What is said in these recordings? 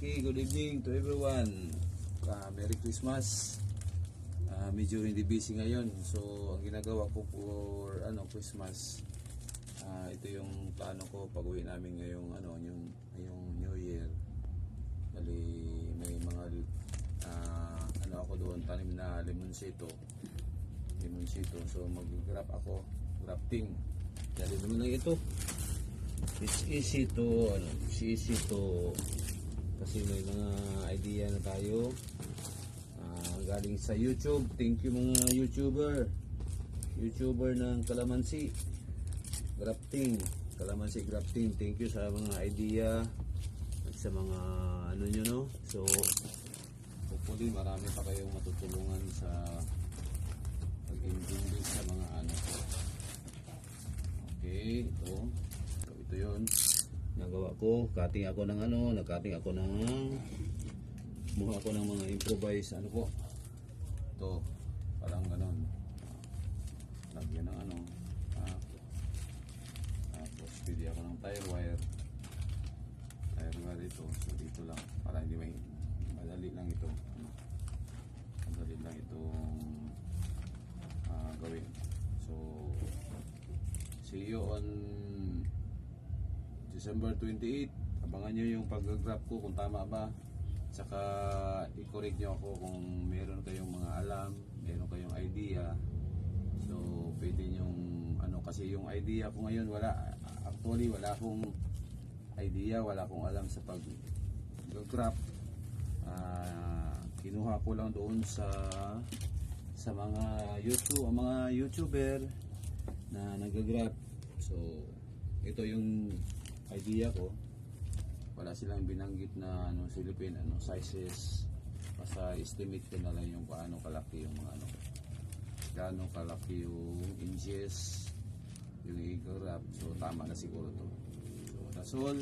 Okay, good evening to everyone. Merry Christmas. Medyo hindi busy ngayon. So, ang ginagawa ko for Christmas, ito yung plano ko pag-uwi namin ngayong ngayong New Year. Bali, may mga ako doon, tanim na limonsito. So, mag-grab ako, grafting. Dali naman lang ito. It's easy to kasi may mga idea na tayo galing sa YouTube. Thank you mga YouTuber ng kalamansi grafting. Thank you sa mga idea at sa mga so hopefully marami pa kayong matutulungan sa pag-engage sa mga okay, ito yun nagawa ko. Nagcutting ako ng kumuha ako ng mga improvise ito parang ganon, lagyan ng tapos pili ako ng tire wire ito. So dito lang para hindi may madali lang itong gawin. So see you on December 28. Abangan nyo yung pag-graph ko kung tama ba. Tsaka i-correct nyo ako kung meron kayong mga alam, meron kayong idea. So pwede nyong kasi yung idea ko ngayon wala akong idea, wala akong alam sa pag-graph. Kinuha ko lang doon sa mga YouTuber na nag-graph. So ito yung idea ko. Wala silang binanggit na Philippine sizes. Basta estimate ko na lang yung paano kalaki yung mga gaano kalaki yung inches yung i-graph. So tama na siguro to. So that's all.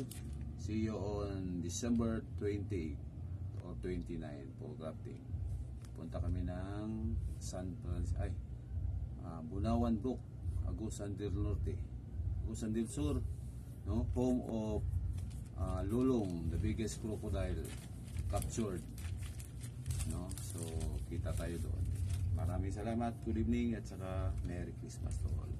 See you on December 28 or 29 for grafting. Punta kami ng Bunawan Brook, Agusan del Norte, Agusan del Sur, home of Lulong, the biggest crocodile captured. So kita tayo doon. Maraming salamat, good evening at saka Merry Christmas to all.